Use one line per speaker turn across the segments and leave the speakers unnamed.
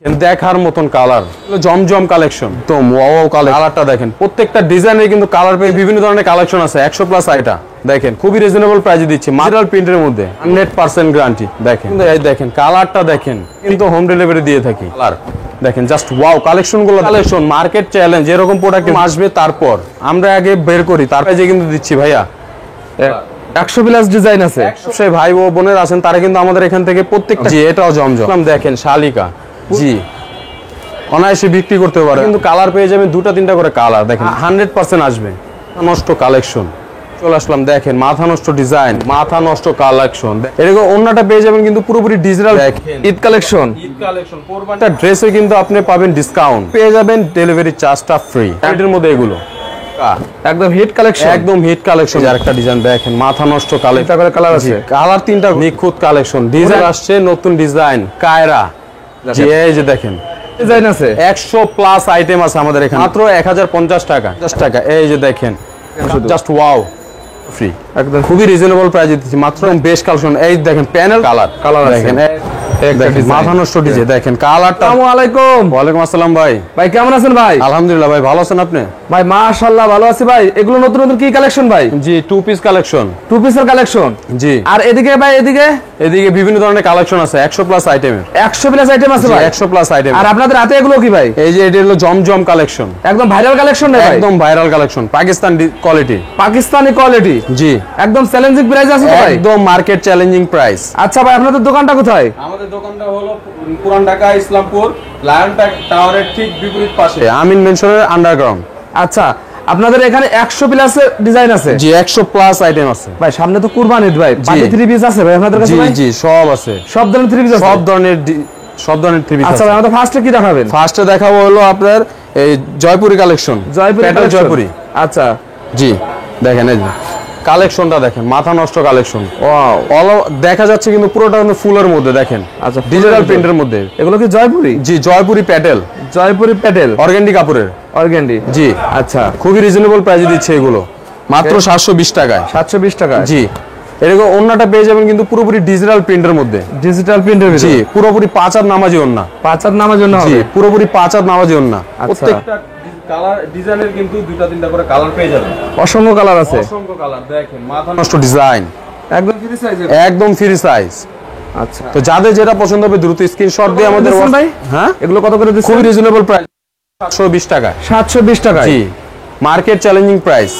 দেখার মতন কালার, জমজম কালেকশন, তো ওয়াও কালারটা দেখেন, প্রত্যেকটা ডিজাইনের কিন্তু কালার পেয়ে বিভিন্ন ধরনের কালেকশন আছে। 100+ আইটা দেখেন, খুবই রিজনেবল প্রাইসে দিচ্ছি, মার্বেল প্রিন্টের মধ্যে 100% গ্যারান্টি। দেখেন এই দেখেন কালারটা দেখেন, কিন্তু হোম ডেলিভারি দিয়ে থাকি। কালার দেখেন জাস্ট ওয়াও, কালেকশনগুলো কালেকশন মার্কেট চ্যালেঞ্জ, এরকম প্রোডাক্ট আসবে তারপর আমরা আগে বের করি, তারপরে যে কিন্তু দিচ্ছি ভাইয়া।
100+ ডিজাইন আছে।
সেই ভাই ও বোনের আছেন তারা কিন্তু আমাদের এখান থেকে প্রত্যেকটা, জি এটাও জমজম দেখেন, শালিকা, জি অনায়াসে বিক্রি করতে পারে, কিন্তু কালার পেয়ে যাবেন 2-3টা করে কালার। দেখেন 100% আসবে। নষ্ট কালেকশন চলে আসলাম, দেখেন মাথা নষ্ট ডিজাইন, মাথা নষ্ট কালেকশন, এরকম অন্যটা পেয়ে যাবেন কিন্তু পুরোপুরি ডিজিটাল।
ঈদ কালেকশন,
কোরবানির ড্রেসে কিন্তু আপনি পাবেন ডিসকাউন্ট, পেয়ে যাবেন ডেলিভারি চার্জটা ফ্রি। এর মধ্যে এগুলো
একদম হিট কালেকশন,
একদম হিট কালেকশন। আরেকটা ডিজাইন দেখেন, মাথা নষ্ট কালার আছে, কালার 3টা নিখুঁত কালেকশন, ডিজাইন আসছে নতুন ডিজাইন কায়রা, জি এই যে দেখেন
ডিজাইন আছে।
100+ আইটেম আছে আমাদের এখানে, মাত্র 1050 টাকা। এই যে দেখেন জাস্ট ওয়াও, ফ্রি একদম, খুবই রিজনেবল প্রাইসে দিচ্ছি মাত্র। বেশ কালেকশন, এই দেখেন প্যানেল কালার দেখেন, দেখেন মাথা নষ্ট ডিজাইন, দেখেন কালারটা।
আসসালামু আলাইকুম।
ওয়ালাইকুম আসসালাম ভাই।
ভাই কেমন আছেন ভাই?
আলহামদুলিল্লাহ ভাই, ভালো আছেন আপনি?
ভাই মাশাআল্লাহ ভালো আছি ভাই। এগুলো নতুন নতুন কি কালেকশন ভাই?
জি 2 পিস কালেকশন,
2 পিসের কালেকশন।
জি
আর এদিকে ভাই এদিকে
বিভিন্ন ধরনের কালেকশন আছে, 100+ আইটেমের,
100+ আইটেম আছে ভাই,
100+ আইটেম।
আর আপনাদের হাতে এগুলো কি ভাই?
এই যে এটা হলো জমজম কালেকশন,
একদম ভাইরাল কালেকশন না ভাই?
একদম viral collection, Pakistan quality,
Pakistani quality,
জি
একদম চ্যালেঞ্জিং প্রাইস আছে তো ভাই?
একদম মার্কেট চ্যালেঞ্জিং প্রাইস।
আচ্ছা ভাই আপনাদের দোকানটা কোথায়?
আমাদের দোকানটা হলো পুরান ঢাকা ইসলামপুর লায়ন টাওয়ারের ঠিক বিপরীত পাশে, আমিন মেনশনের আন্ডারগ্রাউন্ড।
আচ্ছা আপনাদের এখানে 100+ ডিজাইন আছে?
জি 100+ আইটেম আছে
ভাই। সামনে তো কুরবানি ঈদ ভাই, পার্টি 3 পিস আছে ভাই আপনাদের কাছে?
জি জি সব আছে,
সব ধরনের 3 পিস আছে,
সব ধরনের 3 পিস আছে।
আচ্ছা ভাই আমাদের ফার্স্টে কি দেখাবেন?
ফার্স্টে দেখাবো হলো আপনার এই জয়পুরি কালেকশন, জয়পুরি।
আচ্ছা
জি দেখেন এই যে কালেকশনটা দেখেন, মাথা নষ্ট কালেকশন, অল দেখা যাচ্ছে কিন্তু পুরোটা কিন্তু ফুলের মধ্যে দেখেন।
আচ্ছা
ডিজিটাল প্রিন্টের মধ্যে।
এগুলো কি জয়পুরি?
জি জয়পুরি প্যাটেল,
জয়পুরি প্যাটেল
অর্গান্ডি কাপড়ের,
অর্গান্ডি।
জি
আচ্ছা
খুবই রিজনেবল প্রাইসে দিচ্ছে এগুলো, মাত্র 720 টাকায়।
720 টাকা?
জি এরকম ওন্নাটা পেয়ে যাবেন কিন্তু পুরোপুরি ডিজিটাল প্রিন্টের মধ্যে,
ডিজিটাল প্রিন্টের ভিতরে?
জি পুরোপুরি 5 হাত নামাজি ওন্না,
5 হাত নামার জন্য
জি
হবে?
পুরোপুরি 5 হাত নামাজি ওন্না।
আচ্ছা।
প্রত্যেকটা কালার ডিজাইনের কিন্তু 2-3টা করে কালার পেয়ে যাবেন,
অসংখ্য কালার আছে,
অসংখ্য কালার। দেখেন মাথা নষ্ট ডিজাইন,
একদম ফ্রি সাইজ,
একদম ফ্রি সাইজ।
আচ্ছা
তো যাদের যেটা পছন্দ হবে দ্রুত স্ক্রিনশট দিয়ে আমাদের
ভাই।
হ্যাঁ
এগুলো কত করে দিচ্ছেন?
খুবই রিজনেবল প্রাইস, 720 টাকা।
720 টাকা?
জি মার্কেট চ্যালেঞ্জিং প্রাইস,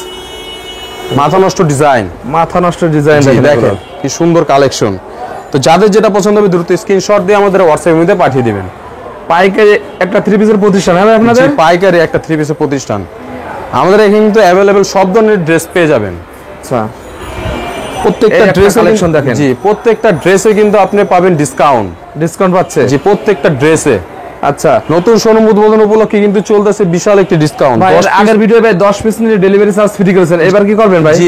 মাথা নষ্ট ডিজাইন,
মাথা নষ্ট ডিজাইন
দেখেন কি সুন্দর কালেকশন। তো যাদের যেটা পছন্দ হবে দ্রুত স্ক্রিনশট দিয়ে আমাদের হোয়াটসঅ্যাপের মধ্যে পাঠিয়ে দিবেন।
পাইকারি একটা 3 পিসের প্রতিষ্ঠান হবে আপনাদের?
পাইকারি একটা 3 পিসের প্রতিষ্ঠান, আমাদের এখানে কিন্তু অ্যাভেলেবেল সব ধরনের ড্রেস পেয়ে যাবেন।
আচ্ছা
প্রত্যেকটা ড্রেস
কালেকশন দেখেন,
জি প্রত্যেকটা ড্রেসে কিন্তু আপনি পাবেন ডিসকাউন্ট
পাচ্ছে?
জি প্রত্যেকটা ড্রেসে।
আচ্ছা
নতুন শোরুম উদ্বোধন উপলক্ষে কিন্তু চলতেছে বিশাল একটি ডিসকাউন্ট।
আগের ভিডিও ভাই 10 পিস নিলে ডেলিভারি চার্জ ফ্রি করেছেন, এবার কি করবেন ভাই?
জি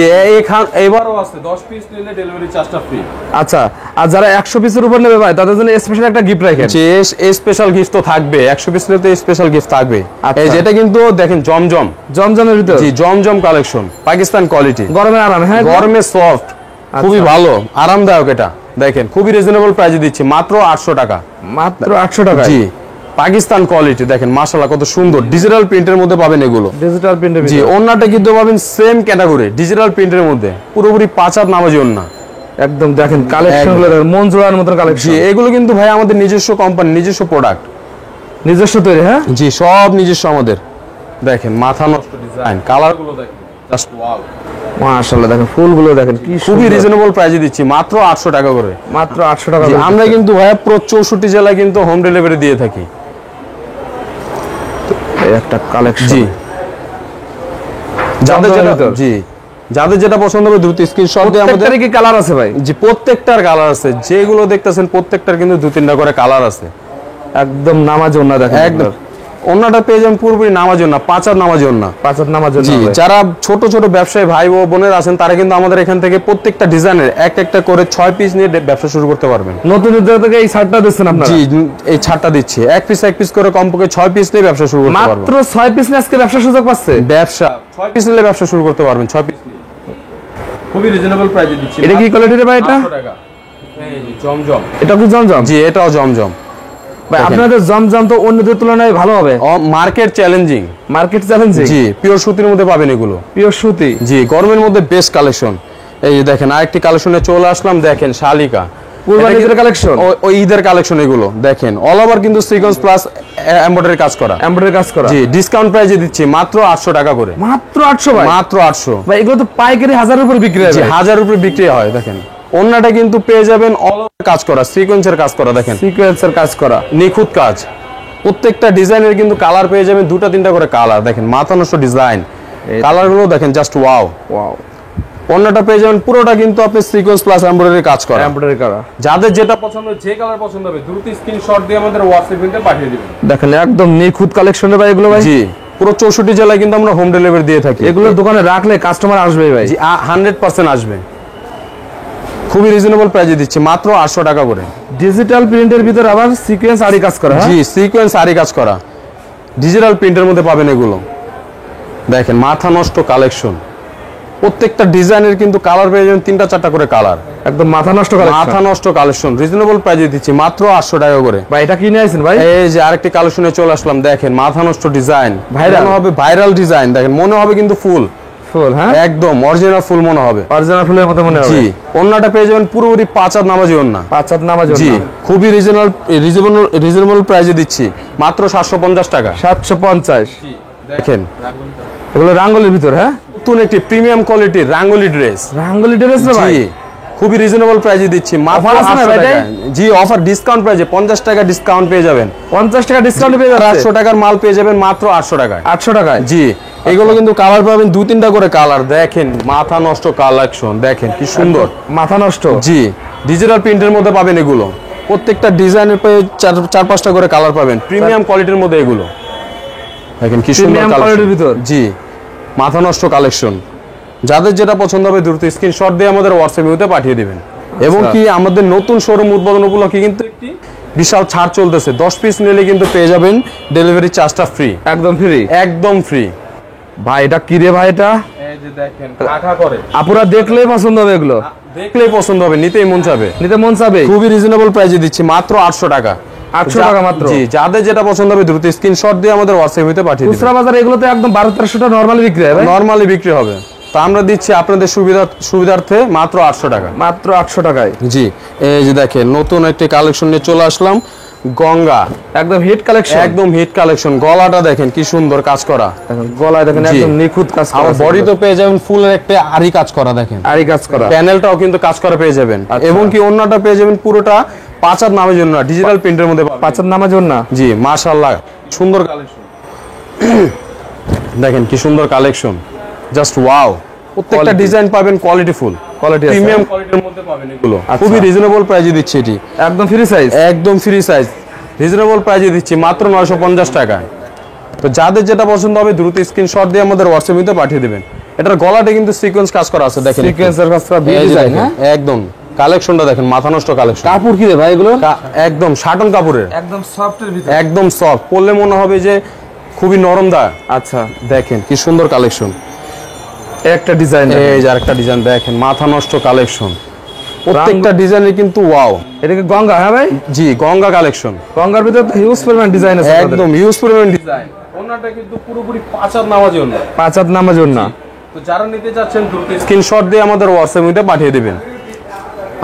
এবারও আছে, 10 পিস নিলে ডেলিভারি চার্জটা ফ্রি।
আচ্ছা আর যারা 100 পিসের উপর নেবে ভাই তাদের জন্য স্পেশাল একটা গিফট রাখেন?
জি স্পেশাল গিফট তো থাকবে, 100 পিস নিলে তো স্পেশাল গিফট থাকবে। এই যেটা কিন্তু দেখেন
জমজমের ভিতর,
জি জমজম কালেকশন, পাকিস্তান কোয়ালিটি,
গরমে আরাম, হ্যাঁ
গরমে সফট, খুবই ভালো আরামদায়ক। এটা দেখেন খুবই রিজনেবল প্রাইসে দিচ্ছি মাত্র 800 টাকা।
মাত্র 800 টাকা?
জি পাকিস্তান কোয়ালিটি দেখেন মাশাআল্লাহ কত সুন্দর, ডিজিটাল প্রিন্টের মধ্যে পাবেন এগুলো,
ডিজিটাল প্রিন্টের
জি
ভিতর?
ওন্নাটা কিন্তু পাবেন সেম ক্যাটাগরি ডিজিটাল প্রিন্টের মধ্যে, পুরোপুরি 5 হাত নামাজি ওন্না।
একদম দেখেন কালেকশনগুলো মন জোড়ার মতো কালেকশন।
জি এগুলো কিন্তু ভাই আমাদের নিজস্ব কোম্পানি, নিজস্ব প্রোডাক্ট,
নিজস্ব তৈরি, হ্যাঁ
জি সব নিজস্ব আমাদের। দেখেন মাথা নষ্ট ডিজাইন, কালারগুলো দেখেন জাস্ট ওয়াও,
মাশাআল্লাহ। দেখেন ফুলগুলো দেখেন কি
খুবই রিজনেবল প্রাইসে দিচ্ছি মাত্র 800 টাকা করে,
মাত্র 800 টাকা।
আমরা কিন্তু ভাই 64 জেলায় কিন্তু হোম ডেলিভারি দিয়ে থাকি।
একটা কালেকশন,
জি যাদের যেটা পছন্দ হবে দ্রুত স্ক্রিনশট দিয়ে আমাদের।
কি কালার আছে ভাই?
জি প্রত্যেকটার কালার আছে, যেগুলো দেখতেছেন প্রত্যেকটার কিন্তু 2-3টা করে কালার আছে।
একদম নামাজ ওন্না দেখেন,
একদম ওন্নাটা পেয়ে যাবেন পুরোপুরি নামাজ ওন্না, 5 হাত নামাজ ওন্না,
5 হাত নামাজ ওন্না।
জি যারা ছোট ছোট ব্যবসায়ী ভাই ও বোনের আছেন তারা কিন্তু আমাদের এখান থেকে প্রত্যেকটা ডিজাইনের একটা করে 6 পিস নিয়ে ব্যবসা শুরু করতে পারবেন।
নতুন উদ্যোগ থেকে এই ছাড়টা দিচ্ছেন আপনারা?
জি এই ছাড়টা দিচ্ছি, এক পিস করে কমপক্ষে 6 পিস নিয়ে ব্যবসা শুরু করতে পারবেন।
মাত্র 6 পিস নিয়ে আজকে ব্যবসা সুযোগ পাচ্ছে?
6 পিস নিলে ব্যবসা শুরু করতে পারবেন, 6 পিস নিয়ে খুবই রিজনেবল প্রাইসে দিচ্ছি।
এটা কি কোয়ালিটির ভাই? এটা
800 টাকা। এই যে জমজম,
এটা কি জমজম?
জি এটাও জমজম,
ভাই আপনাদের জমজম তো অন্যদের তুলনায় ভালো হবে।
Market challenging,
market challenging.
জি পিওর সুতির মধ্যে পাবেন এগুলো,
পিওর সুতি।
জি গরমের মধ্যে বেস্ট কালেকশন। এই যে দেখেন আরেকটি কালেকশনে চলে আসলাম, দেখেন শালিকা
কুরবানির কালেকশন,
ওই ঈদের কালেকশন এগুলো দেখেন অল ওভার কিন্তু সিকোয়েন্স প্লাস এমব্রয়ডারি কাজ করা,
এমব্রয়ডারি কাজ করা।
জি ডিসকাউন্ট প্রাইসে দিচ্ছি মাত্র 800 টাকা করে।
মাত্র 800 ভাই?
মাত্র 800
ভাই এগুলো তো পাইকারি 1000 এর উপর বিক্রি হয়।
জি 1000 উপরে বিক্রি হয়। দেখেন ওন্নাটা কিন্তু পেয়ে যাবেন অল ওভার কাজ করা, সিকোয়েন্সের কাজ করা, দেখেন
সিকোয়েন্সের কাজ করা,
নিখুঁত কাজ। প্রত্যেকটা ডিজাইনের কিন্তু কালার পেয়ে যাবেন, দুটা তিনটা করে কালার। দেখেন মাথা নষ্ট ডিজাইন, কালারগুলো দেখেন জাস্ট ওয়াও
ওয়াও।
ওন্নাটা পেয়ে যাবেন পুরোটা কিন্তু আপনি সিকোয়েন্স প্লাস এমব্রয়ডারি কাজ করা,
এমব্রয়ডারি করা।
যাদের যেটা পছন্দ, যে কালার পছন্দ হবে দ্রুত স্ক্রিনশট দিয়ে আমাদের হোয়াটসঅ্যাপে পাঠিয়ে দিবেন।
দেখেন একদম নিখুঁত কালেকশনে ভাই এগুলো ভাই।
জি পুরো 64 জেলায় কিন্তু আমরা হোম ডেলিভারি দিয়ে থাকি।
এগুলো দোকানে রাখলে কাস্টমার আসবে ভাই?
জি 100% আসবে। খুবই রিজনেবল প্রাইসে দিচ্ছি মাত্র 800 টাকা করে।
ডিজিটাল প্রিন্টের ভিতর আবার সিকোয়েন্স আরি কাজ করা।
জি সিকোয়েন্স আরি কাজ করা ডিজিটাল প্রিন্টের মধ্যে পাবেন এগুলো। দেখেন মাথা নষ্ট কালেকশন, প্রত্যেকটা ডিজাইনের কিন্তু কালার পেয়ে যাবেন, তিনটা চারটা করে কালার,
একদম মাথা নষ্ট কালেকশন।
মাথা নষ্ট কালেকশন রিজনেবল প্রাইসে দিচ্ছি মাত্র 800 টাকা করে।
ভাই এটা কিনে আইছেন ভাই?
এই যে আরেকটি কালেকশনে চলে আসলাম, দেখেন মাথা নষ্ট ডিজাইন,
ভাইরাল
হবে, ভাইরাল ডিজাইন। দেখেন মনে হবে কিন্তু ফুল
ফুল, হ্যাঁ
একদম অরিজিনাল ফুল মনে হবে,
অরিজিনাল ফুলের মতো মনে হবে।
জি ওন্নাটা পেয়ে যাবেন পুরোপুরি 5 হাত নামাজি ওন্না,
5 হাত নামাজ।
জি খুবই রিজনেবল প্রাইসে দিচ্ছি মাত্র 750 টাকা।
750।
দেখেন
এগুলো রাঙ্গুলির ভিতর, হ্যাঁ
নতুন একটি প্রিমিয়াম কোয়ালিটির রাঙ্গুলি ড্রেস।
রাঙ্গুলি ড্রেস না ভাই?
জি খুবই রিজনেবল প্রাইসে দিচ্ছি মাত্র
অফার আছে না
800
ভাই?
টাকা। জি অফার ডিসকাউন্ট প্রাইসে 50 টাকা ডিসকাউন্ট পেয়ে যাবেন,
50 টাকা ডিসকাউন্ট পেয়ে যাচ্ছে।
800 টাকার মাল পেয়ে যাবেন মাত্র 800 টাকায়।
800 টাকায়?
জি এগুলো কিন্তু কালার পাবেন দু তিনটা করে কালার। দেখেন মাথা নষ্ট কালেকশন, দেখেন কি সুন্দর,
মাথা নষ্ট।
জি ডিজিটাল প্রিন্টের মধ্যে পাবেন এগুলো, প্রত্যেকটা ডিজাইনের পেয়ে চার পাঁচটা করে কালার পাবেন, প্রিমিয়াম কোয়ালিটির মধ্যে এগুলো। দেখেন কি সুন্দর
প্রিমিয়াম কোয়ালিটির
কালেকশন,
ভিতর।
জি মাথা নষ্ট কালেকশন। যাদের যেটা পছন্দ হবে দ্রুত স্ক্রিনশট দিয়ে আমাদের হোয়াটসঅ্যাপে পাঠিয়ে দিবেন। এবং কি আমাদের নতুন শোরুম উদ্বোধন উপলক্ষে কিন্তু একটি বিশাল ছাড় চলতেছে, 10 পিস নিলে কিন্তু পেয়ে যাবেন ডেলিভারি চার্জটা ফ্রি,
একদম ফ্রি,
একদম ফ্রি।
ভাই এটা কি রে ভাই? এটা
এই যে দেখেন কাকা করে,
আপুরা দেখলেই পছন্দ হবে, এগুলো
দেখলেই পছন্দ হবে, নিতেই মন চাবে,
নিতে মন চাবে।
খুবই রিজনেবল প্রাইসে দিচ্ছি মাত্র 800 টাকা।
800 টাকা মাত্র?
জি যাদের যেটা পছন্দ হবে দ্রুত স্ক্রিনশট দিয়ে আমাদের হোয়াটসঅ্যাপে পাঠিয়ে দিন।
খুচরা বাজারে এগুলো তো একদম 1200-1300 টাকা নরমালি বিক্রি হয় ভাই?
নরমালি বিক্রি হবে, তো আমরা দিচ্ছি আপনাদের সুবিধার্থে মাত্র 800 টাকা।
মাত্র 800 টাকায়?
জি এই যে দেখেন নতুন একটি কালেকশন নিয়ে চলে আসলাম, গঙ্গা
একদম হিট কালেকশন,
একদম হিট কালেকশন। গলাটা দেখেন কি সুন্দর কাজ করা,
গলায় দেখেন একদম নিখুঁত কাজ করা।
আর বডি তো পেয়ে যাবেন ফুলের একটা আরি কাজ করা, দেখেন
আরি কাজ করা,
প্যানেলটাও কিন্তু কাজ করা পেয়ে যাবেন। এবং কি ওন্নাটা পেয়ে যাবেন পুরোটা 5 হাত নামের জন্য ডিজিটাল প্রিন্টের মধ্যে,
5 হাত নামার জন্য।
জি মাশাআল্লাহ সুন্দর কালেকশন। দেখেন কি সুন্দর কালেকশন, জাস্ট ওয়াও। প্রত্যেকটা ডিজাইন পাবেন কোয়ালিটিফুল,
কোয়ালিটি
প্রিমিয়াম কোয়ালিটির মধ্যে পাবেন এগুলো। খুবই রিজনেবল প্রাইসে দিচ্ছি এটি,
একদম ফ্রি সাইজ,
একদম ফ্রি সাইজ রিজনেবল প্রাইসে দিচ্ছি মাত্র 950 টাকায়। তো যাদের যেটা পছন্দ হবে দ্রুত স্ক্রিনশট দিয়ে আমাদের হোয়াটসঅ্যাপে পাঠিয়ে দিবেন। এটার গলাতে কিন্তু সিকোয়েন্স কাজ করা আছে, দেখেন
সিকোয়েন্সের কাজ করা,
এই যে
ডিজাইন,
দেখেন, একদম কালেকশনটা দেখেন মাথা নষ্ট কালেকশন।
কাপড় কি রে ভাই এগুলো?
একদম শাটন কাপড়ের,
একদম সফটের ভিতর,
একদম সফট, পরলে মনে হবে যে খুবই নরম দা।
আচ্ছা
দেখেন কি সুন্দর কালেকশন,
একটা ডিজাইন,
এই যে আরেকটা ডিজাইন দেখেন মাথা নষ্ট কালেকশন। প্রত্যেকটা ডিজাইনে কিন্তু ওয়াও।
এটা কি গঙ্গা? হ্যাঁ ভাই
জি গঙ্গা কালেকশন,
গঙ্গার ভিতর হিউজ পরিমাণ ডিজাইন আছে,
একদম হিউজ পরিমাণ ডিজাইন। ওন্নাটা কিন্তু পুরোপুরি 5 হাত নামার জন্য,
5 হাত নামার জন্য।
তো যারা নিতে চাচ্ছেন দ্রুত স্ক্রিনশট দিয়ে আমাদের হোয়াটসঅ্যাপে পাঠিয়ে দিবেন।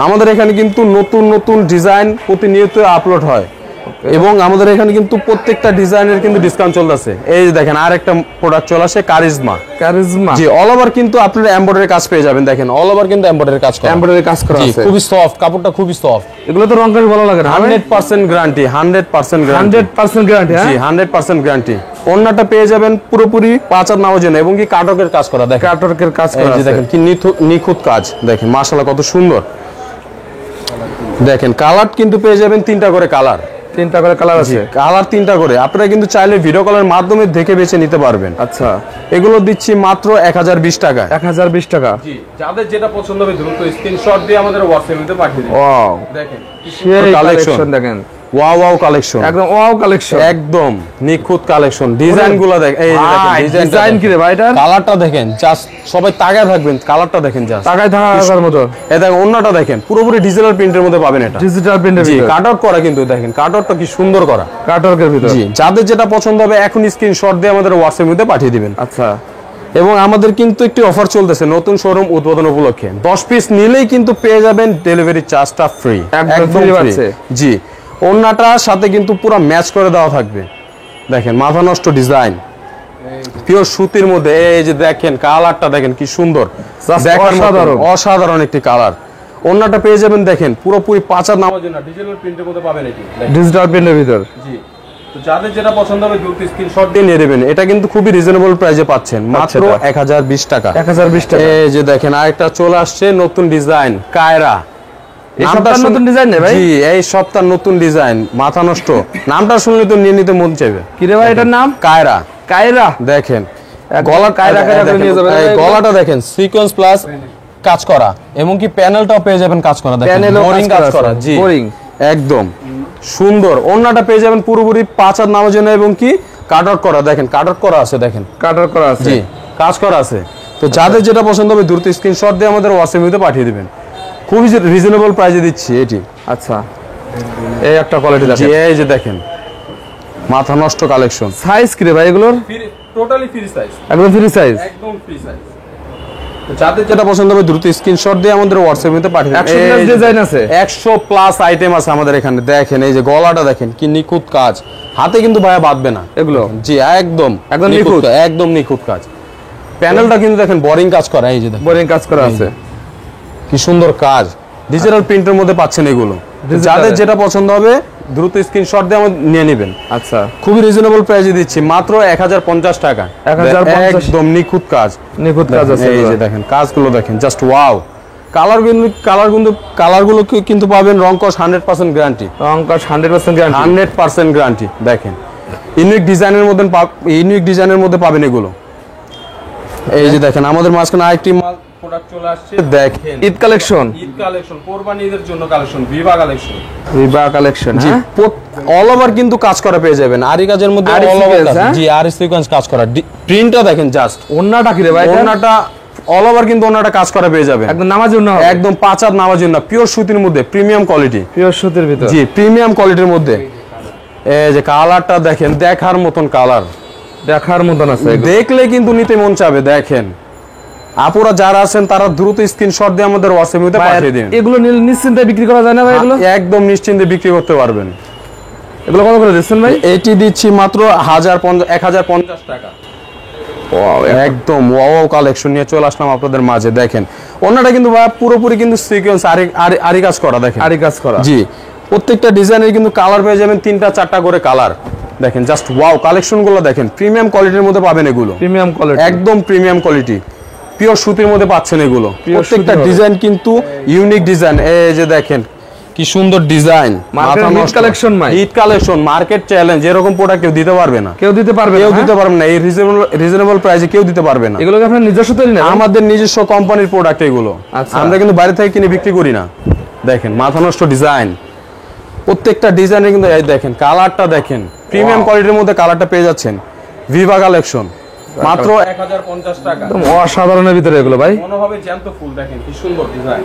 আমাদের এখানে কিন্তু নতুন নতুন ডিজাইন প্রতিনিয়ত আপলোড হয়, এবং আমাদের এখানে কিন্তু প্রত্যেকটা ডিজাইনের কিন্তু ডিসকাউন্ট চলতেছে। এই যে দেখেন আর একটা প্রোডাক্ট চলে আসে কারিজমা,
কারিজমা।
জি অল ওভার কিন্তু আপনারা এমব্রয়ডারি কাজ পেয়ে যাবেন। দেখেন অল ওভার কিন্তু এমব্রয়ডারি কাজ করা,
এমব্রয়ডারি কাজ করা আছে,
খুবই সফট, কাপড়টা খুবই সফট।
এগুলো তো রং কাজ ভালো লাগে না?
100% গ্যারান্টি, 100% গ্যারান্টি,
100% গ্যারান্টি।
জি 100% গ্যারান্টি। ওন্নাটা পেয়ে যাবেন পুরোপুরি 5 হাত নামার জন্য, এবং কি কাটকের কাজ করা, দেখেন
কাটকের কাজ করা আছে,
দেখেন কি নিখুঁত কাজ। দেখেন মাশাআল্লাহ কত সুন্দর। দেখেন কালার কিন্তু পেয়ে যাবেন 3টা করে কালার,
3টা করে কালার আছে,
কালার 3টা করে। আপনারা কিন্তু চাইলে ভিডিও কলের মাধ্যমে দেখে বেছে নিতে পারবেন।
আচ্ছা
এগুলো দিচ্ছি মাত্র 1020 টাকা।
1020 টাকা?
জি যাদের যেটা পছন্দ হবে দ্রুত স্ক্রিনশট দিয়ে আমাদের হোয়াটসঅ্যাপে পাঠিয়ে দিন।
ওয়াও
দেখেন
সেই কালেকশন দেখেন,
ওয়াও ওয়াও কালেকশন,
একদম ওয়াও কালেকশন,
একদম নিখুঁত কালেকশন। ডিজাইন গুলো দেখেন, এই যে দেখেন
ডিজাইন কি রে ভাই এটা?
কালারটা দেখেন জাস্ট, সবাই তাকায় থাকবেন, কালারটা দেখেন জাস্ট,
টাকায় থাকার মতো।
এই দেখেন ওন্নাটা দেখেন, পুরোপুরি ডিজিটাল প্রিন্টের মধ্যে পাবেন এটা।
ডিজিটাল প্রিন্টের
জি,
ভিতর
কাট আউট করা, কিন্তু দেখেন কাট আউটটা কি সুন্দর করা।
কাটওয়ার্কের ভিতর।
জি, যাদের যেটা পছন্দ হবে এখন স্ক্রিনশট দিয়ে আমাদের হোয়াটসঅ্যাপের মধ্যে পাঠিয়ে দিবেন।
আচ্ছা,
এবং আমাদের কিন্তু একটি অফার চলতেছে নতুন শোরুম উদ্বোধন উপলক্ষে। 10 পিস নিলেই কিন্তু পেয়ে যাবেন ডেলিভারি চার্জটা ফ্রি,
একদম free পাচ্ছে।
জি, ওন্নাটার সাথে কিন্তু পুরো ম্যাচ করে দেওয়া থাকবে। দেখেন মাথা নষ্ট ডিজাইন, পিওর সুতির মধ্যে। এই যে দেখেন কালারটা দেখেন কি সুন্দর, দেখার মতো
অসাধারণ।
অসাধারণ একটি কালার। ওন্নাটা পেয়ে যাবেন দেখেন পুরোপুরি 5 হাত নামার জন্য ডিজিটাল প্রিন্টের মধ্যে পাবেন এটি। দেখেন।
ডিজিটাল প্রিন্টের ভিতর।
জি, তো যাদের যেটা পছন্দ হবে দ্রুত স্ক্রিনশট দিয়ে নিয়ে নেবেন। এটা কিন্তু খুবই রিজনেবল প্রাইসে পাচ্ছেন, মাত্র 1020 টাকা।
1020 টাকা।
এই যে দেখেন আরেকটা চলে আসছে নতুন ডিজাইন, কায়রা।
এই সপ্তাহের নতুন ডিজাইন নে ভাই?
জি, এই সপ্তাহের নতুন ডিজাইন, মাথা নষ্ট। নামটা শুনলে তো নিয়ে নিতে মন চাইবে।
কি রে ভাই এটার নাম?
কায়রা।
কায়রা।
দেখেন
গলা কায়রা কায়রা করে নিয়ে যাবে।
গলাটা দেখেন সিকোয়েন্স প্লাস কাজ করা, এবং কি প্যানেলটাও পেয়ে যাবেন কাজ করা। দেখেন
প্যানেলও
বোরিং কাজ করা। জি,
বোরিং
একদম সুন্দর। ওন্নাটা পেয়ে যাবেন পুরোপুরি 5 হাত নামার জন্য, এবং কি কাট আউট করা। দেখেন কাট আউট করা আছে, দেখেন
কাটওয়ার্ক করা আছে।
জি, কাজ করা আছে। তো যাদের যেটা পছন্দ হবে দ্রুত স্ক্রিনশট দিয়ে আমাদের হোয়াটসঅ্যাপে পাঠিয়ে দিবেন। খুবই রিজনেবল প্রাইসে দিচ্ছি এটি।
আচ্ছা, এই একটা কোয়ালিটি
জি,
দেখেন।
এই যে দেখেন মাথা নষ্ট কালেকশন।
সাইজ কি রে ভাই এগুলোর?
টোটালি ফ্রি সাইজ,
একদম ফ্রি সাইজ।
একদম ফ্রি সাইজ। তো যাদের যেটা পছন্দ হবে দ্রুত স্ক্রিনশট দিয়ে আমাদের হোয়াটসঅ্যাপে পাঠিয়ে দিন।
100 প্লাস ডিজাইন আছে,
100 প্লাস আইটেম আছে আমাদের এখানে। দেখেন এই যে গলাটা দেখেন কি নিখুঁত কাজ, হাতে কিন্তু ভাইয়া বাঁধবে না
এগুলো।
জি, একদম
একদম নিখুঁত।
একদম নিখুঁত কাজ। প্যানেলটা কিন্তু দেখেন বোরিং কাজ করা, এই যে দেখেন
বোরিং কাজ করা আছে।
কি সুন্দর কাজ, ডিজিটাল প্রিন্টের মধ্যে পাচ্ছেন এগুলো। যাদের যেটা পছন্দ হবে দ্রুত স্ক্রিনশট দিয়ে আমাদের নিয়ে নেবেন।
আচ্ছা,
খুবই রিজনেবল প্রাইসে দিচ্ছি, মাত্র 1050 টাকা।
1050
একদম নিখুঁত কাজ।
নিখুঁত কাজ আছে।
এই যে দেখেন কাজগুলো দেখেন জাস্ট ওয়াও। কালারগুলো কিন্তু পাবেন রং কস 100% গ্যারান্টি।
রংকশ 100% গ্যারান্টি।
100% গ্যারান্টি। দেখেন ইউনিক ডিজাইনের মধ্যে পাবেন এগুলো। এই যে দেখেন আমাদের মাঝখানে আরেকটি মাল প্রোডাক্ট চলে আসছে, দেখেন
ঈদ কালেকশন।
ঈদ কালেকশন, কোরবানি ঈদের জন্য কালেকশন, ভিভা কালেকশন।
রিবা কালেকশন।
জি,
হ্যাঁ,
অল ওভার কিন্তু কাজ করা পেয়ে যাবেন। আরি কাজের মধ্যে
আরি
অল ওভার
sequence,
কাজ।
হ্যাঁ?
জি, আরি সিকোয়েন্স কাজ করা। প্রিন্টটা দেখেন জাস্ট,
ওন্নাটা কি রে ভাই?
ওন্নাটা অল ওভার কিন্তু ওন্নাটা কাজ করা পেয়ে যাবেন।
একদম নামাজ ওন্না হবে।
একদম 5 হাত নামার জন্য, পিওর সুতির মধ্যে, প্রিমিয়াম কোয়ালিটি।
পিওর সুতির ভিতর।
জি, প্রিমিয়াম কোয়ালিটির মধ্যে। এই যে কালারটা দেখেন, দেখার মতন কালার,
দেখার মতন আছে এগুলো।
দেখলে কিন্তু নিতে মন চাবে। দেখেন আপুরা যারা আছেন তারা দ্রুত স্ক্রিনশট দিয়ে আমাদের হোয়াটসঅ্যাপে পাঠিয়ে দিন।
এগুলো নিলে নিশ্চিন্তে বিক্রি করা যায় না ভাই এগুলো?
একদম নিশ্চিন্তে বিক্রি করতে পারবেন।
এগুলো কত করে দিচ্ছেন ভাই?
এটি দিচ্ছি মাত্র 1050 টাকা। একদম ওয়াও কালেকশন নিয়ে চলে আসলাম আপনাদের মাঝে। দেখেন ওনাটা কিন্তু ভাই পুরোপুরি কিন্তু সিকোয়েন্স আরি কাজ করা। দেখেন
আরি কাজ করা।
জি, প্রত্যেকটা ডিজাইনের কিন্তু কালার পেয়ে যাবেন 3টা 4টা করে কালার। দেখেন জাস্ট ওয়াও কালেকশনগুলো দেখেন, প্রিমিয়াম কোয়ালিটির মধ্যে পাবেন এগুলো।
Premium quality.
একদম প্রিমিয়াম কোয়ালিটি, পিওর সুতির মধ্যে পাচ্ছেন এগুলো। প্রত্যেকটা
সুতির
ডিজাইন কিন্তু ইউনিক ডিজাইন। এই যে দেখেন কি সুন্দর ডিজাইন,
হিট কালেকশন ভাই।
Hit collection, market challenge. এরকম প্রোডাক্ট কেউ দিতে পারবে না,
কেউ দিতে পারবে না।
কেউ দিতে পারবে না। এই রিজনেবল প্রাইসে কেউ দিতে পারবে না।
এগুলো কি আপনার নিজস্ব তৈরি না?
আমাদের নিজস্ব কোম্পানির প্রোডাক্ট এগুলো।
আচ্ছা।
আমরা কিন্তু বাইরে থেকে কিনে বিক্রি করি না। দেখেন মাথা নষ্ট ডিজাইন, প্রত্যেকটা ডিজাইনে কিন্তু এই দেখেন কালারটা দেখেন, প্রিমিয়াম কোয়ালিটির মধ্যে কালারটা পেয়ে যাচ্ছেন। ভিভা কালেকশন মাত্র 1050 টাকা।
একদম অসাধারণের ভিতরে এগুলো ভাই।
মনে হবে জ্যান্ত ফুল। দেখেন কি সুন্দর ডিজাইন।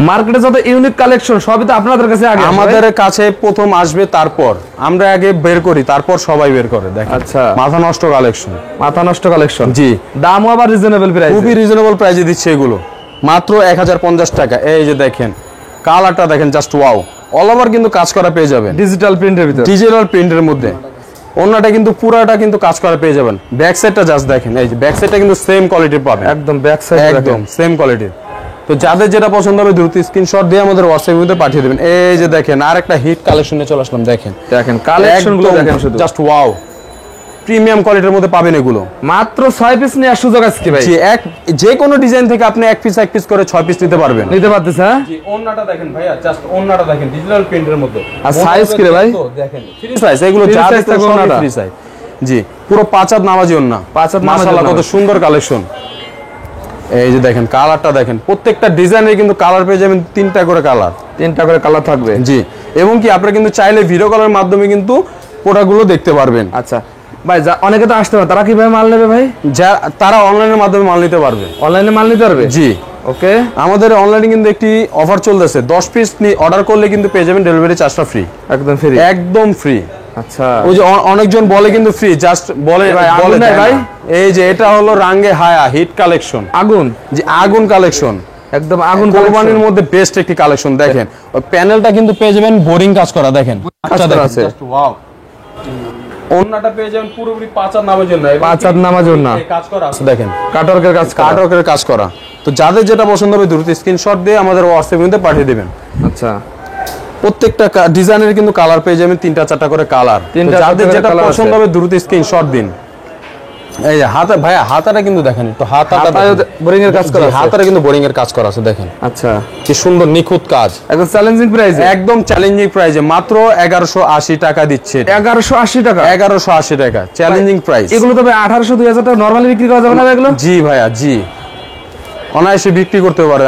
মার্কেটে যত ইউনিক কালেকশন সবই তো আপনাদের কাছে আগে আসে
আমাদের
ভাই?
কাছে প্রথম আসবে, তারপর আমরা আগে বের করি, তারপর সবাই বের করে। দেখেন
আচ্ছা,
মাথা নষ্ট কালেকশন।
মাথা নষ্ট কালেকশন।
জি,
দামও আবার রিজনেবল প্রাইস।
খুবই রিজনেবল প্রাইসে দিচ্ছে এগুলো, মাত্র 1050 টাকা। এই যে দেখেন কালারটা দেখেন জাস্ট ওয়াও। অল ওভার কিন্তু কাজ করা পেয়ে যাবেন,
ডিজিটাল প্রিন্টের ভিতর।
ডিজিটাল প্রিন্টের মধ্যে। ওন্নাটা কিন্তু পুরাটা কিন্তু কাজ করা পেয়ে যাবেন। ব্যাক সাইডটা জাস্ট দেখেন, এই যে ব্যাক সাইডটা কিন্তু সেম কোয়ালিটির পাবেন।
একদম ব্যাক সাইড
একদম সেম কোয়ালিটির। তো যাদের যেটা পছন্দ হবে দ্রুত স্ক্রিনশট দিয়ে আমাদের হোয়াটসঅ্যাপের মধ্যে পাঠিয়ে দেবেন। এই যে দেখেন আরেকটা হিট কালেকশনে চলে আসলাম। দেখেন
দেখেন কালেকশন গুলো দেখেন শুধু
জাস্ট ওয়াও, প্রিমিয়াম কোয়ালিটির মধ্যে পাবেন এগুলো।
মাত্র 6 পিস নিয়ে সুযোগ আছে কি ভাই?
জি, যে কোনো ডিজাইন থেকে আপনি এক পিস করে 6 পিস নিতে পারবেন।
নিতে পারতেছ? হ্যাঁ,
জি, ওন্নাটা দেখেন ভাইয়া, জাস্ট ওন্নাটা দেখেন ডিজিটাল প্রিন্টের মধ্যে।
আর সাইজ কি রে ভাই?
দেখেন ফ্রি সাইজ এগুলো,
Free
যা
size
দেখতে
থাকবে
সবই
ওন্নাটা।
Free size. জি, পুরো 5 হাত নামাজি ওন্না।
5 হাত নামাজি
মাশাআল্লাহ,
ওন্না।
কত সুন্দর কালেকশন। এই যে দেখেন কালারটা দেখেন, প্রত্যেকটা ডিজাইনের কিন্তু কালার পেয়ে যাবেন 3টা করে কালার।
3টা করে কালার থাকবে।
জি, এবং কি আপনারা কিন্তু চাইলে ভিডিও কলের মাধ্যমে কিন্তু প্রোডাক্টগুলো দেখতে পারবেন।
আচ্ছা ভাই, অনেকে তো আসতে পারে, তারা কিভাবে মাল নেবে ভাই?
তারা অনলাইনের মাধ্যমে মাল নিতে পারবে।
অনলাইনে মাল নিতে পারবে?
জি।
ওকে,
আমাদের অনলাইনে কিন্তু একটি অফার চলতেছে, 10 পিস অর্ডার করলে কিন্তু পেয়ে যাবেন ডেলিভারি চার্জটা ফ্রি।
একদম ফ্রি?
একদম ফ্রি।
আচ্ছা,
ওই যে অনেকজন বলে কিন্তু ফ্রি, জাস্ট বলে
আগুন নাই ভাই।
এই যে এটা হলো রাঙ্গে হায়া হিট কালেকশন,
আগুন,
যে আগুন কালেকশন,
একদম আগুন
কোরবানির মধ্যে বেস্ট একটি কালেকশন। দেখেন ওই প্যানেলটা কিন্তু পেয়ে যাবেন বোরিং কাজ করা, দেখেন
কাজ করা আছে।
ওয়াও, ওন্নাটা পেয়ে যাবেন পুরোপুরি পাঁচার নামার জন্য,
পাঁচার নামার জন্য
কাজ করা আছে, দেখেন
কাটওয়ার্কের কাজ,
কাটওয়ার্কের কাজ করা। তো যাদের যেটা পছন্দ হবে দ্রুত স্ক্রিনশট দিয়ে আমাদের হোয়াটসঅ্যাপে মধ্যে পাঠিয়ে দিবেন।
আচ্ছা,
প্রত্যেকটা ডিজাইনের কিন্তু কালার পেয়ে যাবেন 3টা 4টা করে কালার। যাদের যেটা পছন্দ হবে দ্রুত স্ক্রিনশট দিন। এই যে হাতা ভাইয়া, হাতাটা কিন্তু দেখেন, তো হাতাটা
বোরিং এর কাজ করা আছে,
হাতাটা কিন্তু বোরিং এর কাজ করা আছে, দেখেন।
আচ্ছা,
কি সুন্দর নিখুঁত কাজ,
একদম চ্যালেঞ্জিং প্রাইসে,
একদম চ্যালেঞ্জিং প্রাইসে মাত্র 1180 টাকা দিচ্ছে।
1180 টাকা?
1180 টাকা চ্যালেঞ্জিং প্রাইস।
এগুলো তবে 1800 2000 টাকা নরমালি বিক্রি করা যাবে না এগুলো?
জি ভাইয়া, জি, অনায়াসে বিক্রি করতে পারবে।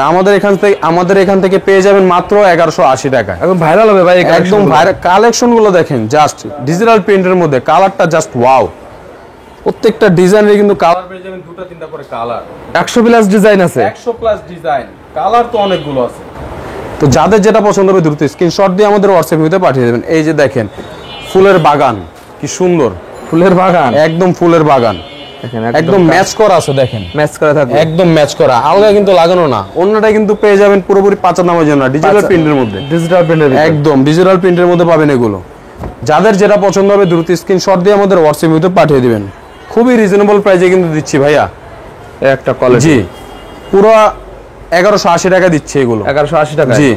আমাদের এখান থেকে পেয়ে যাবেন মাত্র 1180 টাকা।
একদম ভাইরাল হবে ভাই,
একদম ভাইরাল কালেকশন গুলো দেখেন, জাস্ট ডিজিটাল প্রিন্টের মধ্যে কালারটা জাস্ট ওয়াও। প্রত্যেকটা ডিজাইনের কিন্তু কালার পেয়ে যাবেন 2টা 3টা করে কালার।
100 প্লাস ডিজাইন আছে?
100 প্লাস ডিজাইন, কালার তো অনেকগুলো আছে। তো যাদের যেটা পছন্দ হবে দ্রুত স্ক্রিনশট দিয়ে আমাদের হোয়াটসঅ্যাপে মধ্যে পাঠিয়ে দেবেন। এই যে দেখেন ফুলের বাগান, কি সুন্দর
ফুলের বাগান,
একদম ফুলের বাগান, একদম ম্যাচ করা আছে, দেখেন
ম্যাচ করা থাকবে,
একদম ম্যাচ করা, আলগা কিন্তু লাগানো না। অন্যটা কিন্তু পেয়ে যাবেন পুরোপুরি পাঁচা নামের জন্য ডিজিটাল প্রিন্টের মধ্যে,
ডিজিটাল প্রিন্টের,
একদম ডিজিটাল প্রিন্টের মধ্যে পাবেন এগুলো। যাদের যেটা পছন্দ হবে দ্রুত স্ক্রিনশট দিয়ে আমাদের হোয়াটসঅ্যাপে মধ্যে পাঠিয়ে দিবেন। খুবই রিজনেবল প্রাইসে কিন্তু দিচ্ছি ভাইয়া
একটা কোয়ালিটি।
জি, পুরো 1180 টাকা দিচ্ছে এগুলো।
1180 টাকা?
জি,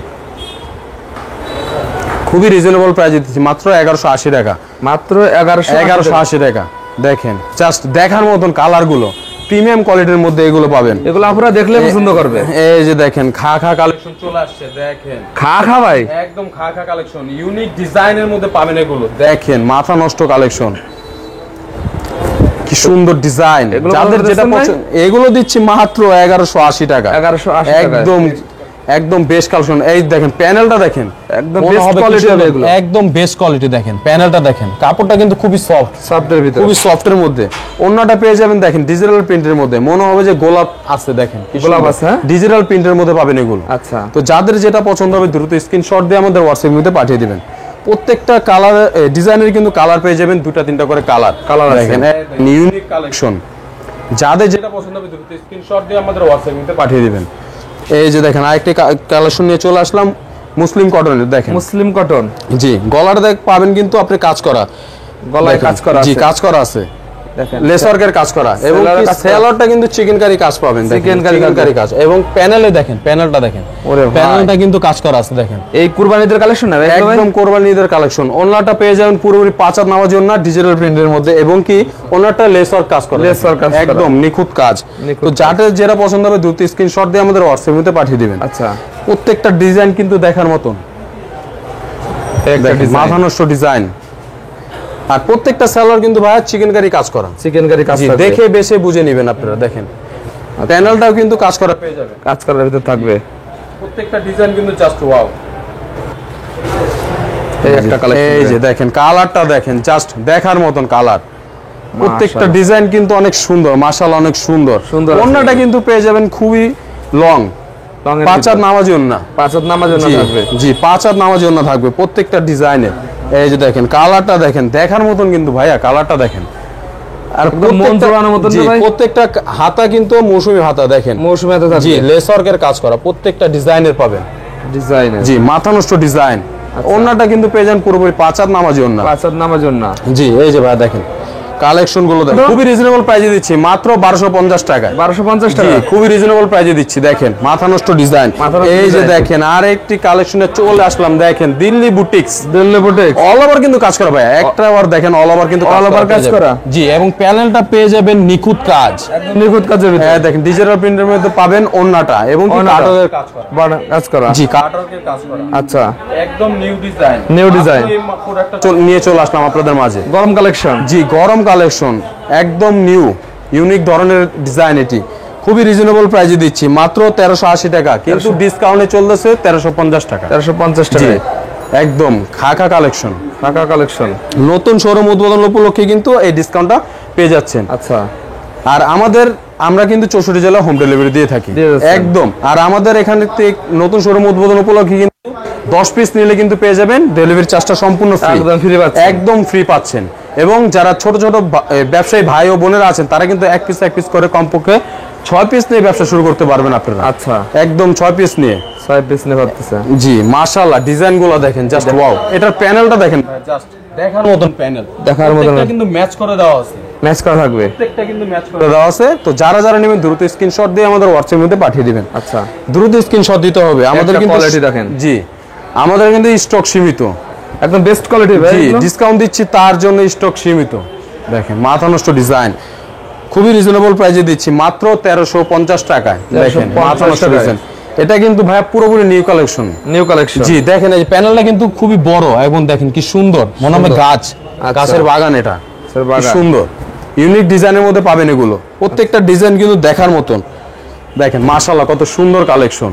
খুবই রিজনেবল প্রাইসে দিচ্ছি মাত্র 1180 টাকা।
মাত্র 1180
টাকা। দেখেন জাস্ট দেখার মতন কালার গুলো, প্রিমিয়াম কোয়ালিটির মধ্যে এগুলো পাবেন।
এগুলো আপনারা দেখলে পছন্দ করবে।
এই যে দেখেন খা কালেকশন চলে আসছে, দেখেন
খা ভাই,
একদম খা কালেকশন, ইউনিক ডিজাইনের মধ্যে পাবেন এগুলো। দেখেন মাথা নষ্ট কালেকশন, কি সুন্দর ডিজাইন। যাদের যেটা পছন্দ এগুলো দিচ্ছি মাত্র 1180 টাকা।
1180 টাকা,
একদম বেস্ট কালেকশন। এই দেখেন প্যানেলটা, দেখেন
একদম বেস্ট কোয়ালিটি হবে এগুলো,
একদম বেস্ট কোয়ালিটি। দেখেন প্যানেলটা, দেখেন কাপড়টা কিন্তু খুবই
সফটের ভিতরে,
খুবই সফটের মধ্যে। অন্যটা পেয়ে যাবেন দেখেন ডিজিটাল প্রিন্টের মধ্যে, মনে হবে যে গোলাপ আছে, দেখেন
গোলাপ আছে,
ডিজিটাল প্রিন্টের মধ্যে পাবেন এগুলো।
আচ্ছা,
তো যাদের যেটা পছন্দ হবে দ্রুত স্ক্রিনশট দিয়ে আমাদের হোয়াটসঅ্যাপের মধ্যে পাঠিয়ে দিবেন। প্রত্যেকটা কালার ডিজাইনের কিন্তু কালার পেয়ে যাবেন 2টা 3টা করে কালার দেখেন, ইউনিক কালেকশন। যাদের যেটা পছন্দ হবে দ্রুত স্ক্রিনশট দিয়ে আমাদের হোয়াটসঅ্যাপের মধ্যে পাঠিয়ে দিবেন। এই যে দেখেন আরেকটি কালেকশন নিয়ে চলে আসলাম, মুসলিম কটনের। দেখেন মুসলিম কটন, জি, গলাটা পাবেন কিন্তু আপনি কাজ করা, গলায় কাজ করা, জি কাজ করা আছে, দেখেন লেসওয়ার্কের কাজ করা, এবং সেলারটা কিন্তু চিকেন কারি কাজ পাবেন, চিকেন কারি কাজ। এবং প্যানেলে দেখেন, প্যানেলটা দেখেন, প্যানেলটা কিন্তু কাজ করা আছে, দেখেন
এই কুরবানিদের কালেকশন না,
একদম কুরবানিদের কালেকশন। ওন্নাটা পেয়ে যাবেন পুরোপুরি পাঁচাত নামার জন্য ডিজিটাল প্রিন্টের মধ্যে, এবং কি ওন্নাটা লেসওয়ার্ক কাজ করা, লেসওয়ার্ক কাজ একদম নিখুঁত কাজ। তো যাদের যেটা পছন্দ হবে দ্রুত স্ক্রিনশট দিয়ে আমাদের হোয়াটসঅ্যাপে মধ্যে পাঠিয়ে দিবেন।
আচ্ছা,
প্রত্যেকটা ডিজাইন কিন্তু দেখার মতন, মাথা নষ্ট ডিজাইন। আর প্রত্যেকটা সেলার কিন্তু ভাই চিকেন কারি কাজ করা,
চিকেন কারি কাজ
দেখে বেশি বুঝে নেবেন আপনারা। দেখেন প্যানেলটাও কিন্তু কাজ করা পেয়ে যাবে,
কাজ করার ভিতর থাকবে।
প্রত্যেকটা ডিজাইন কিন্তু জাস্ট ওয়াও। এই যে দেখেন কালারটা, দেখেন জাস্ট দেখার মতন কালার। প্রত্যেকটা ডিজাইন কিন্তু অনেক সুন্দর, মাশাআল্লাহ অনেক সুন্দর। ওন্নাটা কিন্তু পেয়ে যাবেন খুবই লং, পাঁচাত নামার জন্য, পাঁচাত নামার জন্য থাকবে, জি পাঁচাত নামার জন্য থাকবে প্রত্যেকটা ডিজাইনে। এই যে দেখেন কালারটা, দেখেন দেখার মতন কিন্তু ভাইয়া, কালারটা দেখেন। আর প্রত্যেকটা হাতা কিন্তু মৌসুমী হাতা, দেখেন মৌসুমী হাতা, জি লেসওয়ার্কের কাজ করা, প্রত্যেকটা ডিজাইনের পাবেন, ডিজাইনের, জি মাথা নষ্ট ডিজাইন। ওন্নাটা কিন্তু পেয়ে যান পুরোপুরি পাঁচাত নামার জন্য, পাঁচাত নামার জন্য, জি। এই যে ভাই দেখেন কালেকশন গুলো দেখেন, খুবই রিজনেবল প্রাইসে দিচ্ছি মাত্র 1250 টাকা। 1250 টাকা, খুবই রিজনেবল প্রাইসে দিচ্ছি। দেখেন মাথা নষ্ট ডিজাইন। এই যে দেখেন আর একটি কালেকশনে চলে আসলাম, দেখেন Delhi boutiques, Delhi boutiques all over কিন্তু কাজ করা ভাই, একটা বার দেখেন অল ওভার কিন্তু অল ওভার কাজ করা, জি। এবং প্যানেলটা পেয়ে যাবেন নিখুঁত কাজ, নিখুঁত কাজের ভিতরে। হ্যাঁ দেখেন ডিজিটাল প্রিন্টের মধ্যে পাবেন ওন্নাটা, এবং কাটওয়ার্কের কাজ করা, কাজ করা, জি কাটওয়ার্কের কাজ করা। আচ্ছা, একদম নিউ ডিজাইন, নিউ ডিজাইন নিয়ে চলে আসলাম আপনাদের মাঝে। গরম কালেকশন, জি গরম কালেকশন, একদম নিউ ইউনিক ধরনের ডিজাইন। এটি খুবই রিজনেবল প্রাইসে দিচ্ছি মাত্র 1380 টাকা, কিন্তু ডিসকাউন্টে চলতেছে 1350 টাকা। 1350 টাকা, একদম খাকা কালেকশন।
ঢাকা কালেকশন
নতুন শোরুম উদ্বোধন উপলক্ষে কিন্তু এই ডিসকাউন্টটা পেয়ে যাচ্ছেন।
আচ্ছা
আর আমরা কিন্তু 64 জেলা হোম ডেলিভারি দিয়ে থাকি
দিয়ে যাচ্ছেন।
একদম। আর আমাদের এখানে থেকে নতুন শোরুম উদ্বোধন উপলক্ষে কিন্তু 10 পিস নিলে কিন্তু পেয়ে যাবেন ডেলিভারি চার্জটা সম্পূর্ণ ফ্রি,
একদম ফ্রি পাচ্ছেন।
একদম ফ্রি পাচ্ছেন। এবং যারা ছোট ছোট ব্যবসায়ী ভাই ও বোনেরা আছেন তারা কিন্তু এক পিস করে কমপক্ষে 6 পিস নিয়ে ব্যবসা শুরু করতে পারবেন আপনারা।
আচ্ছা
একদম 6 পিস নিয়ে
6 পিস নিয়ে ভাবতেছে।
জি মাশাআল্লাহ, ডিজাইন গুলো দেখেন জাস্ট ওয়াও। এটার প্যানেলটা দেখেন জাস্ট দেখার মতন প্যানেল,
দেখার মতন।
প্রত্যেকটা কিন্তু ম্যাচ করে দেওয়া আছে,
ম্যাচ করা থাকবে
প্রত্যেকটা কিন্তু ম্যাচ করে দেওয়া আছে। তো যারা নেবেন দ্রুত স্ক্রিনশট দিয়ে আমাদের হোয়াটসঅ্যাপের মধ্যে পাঠিয়ে দিবেন।
আচ্ছা
দ্রুত স্ক্রিনশট দিতে হবে। আমাদের
একটা
কিন্তু
quality দেখেন।
জি আমাদের কিন্তু স্টক সীমিত,
একদম বেস্ট কোয়ালিটি ভাই
জি
এগুলো?
ডিসকাউন্ট দিচ্ছি তার জন্য স্টক সীমিত। দেখেন মাথা নষ্ট ডিজাইন, খুবই রিজনেবল প্রাইসে দিচ্ছি মাত্র 1350 টাকায়। দেখেন
1350
মাথা নষ্ট
টাকায়।
ডিজাইন, এটা কিন্তু ভাইয়া পুরোপুরি নিউ কালেকশন।
নিউ কালেকশন
জি দেখেন এই প্যানেলটা কিন্তু খুবই বড় এবং দেখেন কি সুন্দর, মনে হয় গাছ, গাছের বাগান। এটা কি সুন্দর ইউনিক ডিজাইনের মধ্যে পাবেন এগুলো। প্রত্যেকটা ডিজাইন কিন্তু দেখার মতন। দেখেন মাশাআল্লাহ কত সুন্দর কালেকশন,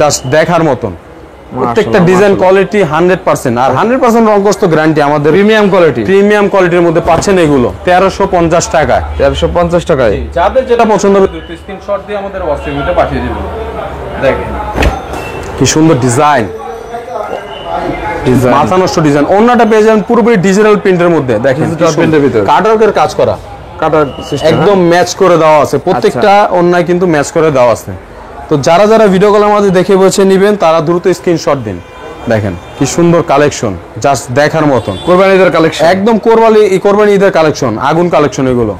জাস্ট দেখার মতন। প্রত্যেকটা ডিজাইন কোয়ালিটি 100% আর 100% রংকস্ত গ্যারান্টি আমাদের।
প্রিমিয়াম কোয়ালিটি,
প্রিমিয়াম কোয়ালিটির মধ্যে পাচ্ছেন এগুলো 1350 টাকায়।
1350 টাকায়।
যাদের যেটা পছন্দ হবে দ্রুত স্ক্রিনশট দিয়ে আমাদের হোয়াটসঅ্যাপে পাঠিয়ে দিবেন। দেখেন কি সুন্দর ডিজাইন, মাথা নষ্ট ডিজাইন। অন্যটা পেয়ে যাবেন পুরোপুরি ডিজিটাল প্রিন্টের মধ্যে। দেখেন
ডিজিটাল প্রিন্টের ভিতর
কাটওয়ার্কের কাজ করা,
কাটার সিস্টেম
একদম ম্যাচ করে দেওয়া আছে। প্রত্যেকটা অন্যায় কিন্তু ম্যাচ করে দেওয়া আছে। তো যারা ভিডিও কলের মধ্যে দেখে বসে নেবেন তারা দ্রুত স্ক্রিনশট দিন। দেখেন কি সুন্দর কালেকশন, জাস্ট দেখার মতন।
কোরবানি ঈদের কালেকশন,
একদম কোরবানি ঈদের কালেকশন, আগুন কালেকশন এগুলো।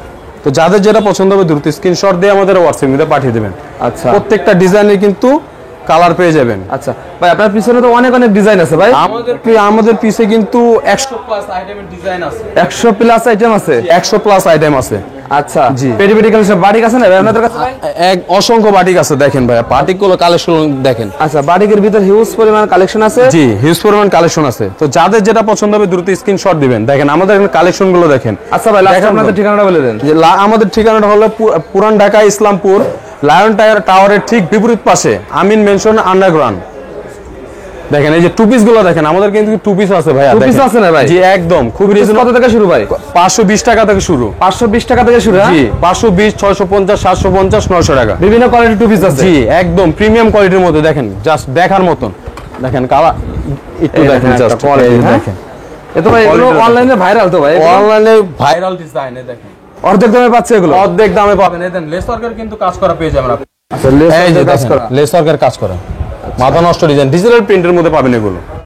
তো যাদের যেটা পছন্দ হবে দ্রুত স্ক্রিনশট দিয়ে আমাদের হোয়াটসঅ্যাপে পাঠিয়ে দিবেন।
আচ্ছা
প্রত্যেকটা ডিজাইনে কিন্তু কালার পেয়ে যাবেন।
আচ্ছা ভাই আপনার পিছনে তো অনেক ডিজাইন আছে ভাই।
আমাদের পিছে কিন্তু 100 প্লাস আইটেমের ডিজাইন আছে,
100 প্লাস আইটেম আছে।
100 প্লাস আইটেম আছে।
আচ্ছা
জি।
পেটি কালেকশন বাটিক আছে না ভাই আপনাদের কাছে?
এক অসংখ্য বাটিক আছে। দেখেন ভাইয়া বাটিক গুলো কালেকশন দেখেন।
আচ্ছা বাটিকের ভিতর হিউজ পরিমাণ কালেকশন আছে।
জি হিউজ পরিমাণ কালেকশন আছে। তো যাদের যেটা পছন্দ হবে দ্রুত স্ক্রিনশট দিবেন। দেখেন আমাদের এখানে কালেকশন গুলো দেখেন।
আচ্ছা ভাই লাস্ট
দেখেন
আপনাদের ঠিকানাটা বলে দেন।
যে আমাদের ঠিকানাটা হলো পুরান ঢাকা ইসলামপুর লায়ন টাওয়ারের ঠিক বিপরীত পাশে আমিন মেনশন আন্ডারগ্রাউন্ড। দেখেন এই যে টু পিস গুলো দেখেন, আমাদের কিন্তু টু পিস আছে ভাইয়া।
টু পিস আছে না ভাই?
জি একদম খুব
কত থেকে শুরু ভাই?
520 টাকা থেকে শুরু।
520 টাকা থেকে শুরু?
জি 520, 650, 750, 900 টাকা।
বিভিন্ন কোয়ালিটি টু পিস আছে।
জি একদম প্রিমিয়াম কোয়ালিটির মধ্যে। দেখেন জাস্ট দেখার মতন। দেখেন কালার একটু দেখেন জাস্ট কোয়ালিটি দেখেন।
এতো ভাই এগুলো অনলাইনে ভাইরাল তো ভাই?
অনলাইনে ভাইরাল ডিজাইনে দেখেন
অর্ধেক দামে পাচ্ছে এগুলো?
অর্ধেক দামে পাবেন। এই দেন লেস ওয়ার্কের কিন্তু কাজ করা পেয়ে যাবেন আপনি।
আচ্ছা লেস ওয়ার্কের কাজ করা,
লেস ওয়ার্কের কাজ করা মাথা নষ্ট ডিজাইন, ডিজিটাল প্রিন্টের মধ্যে পাবেন এগুলো।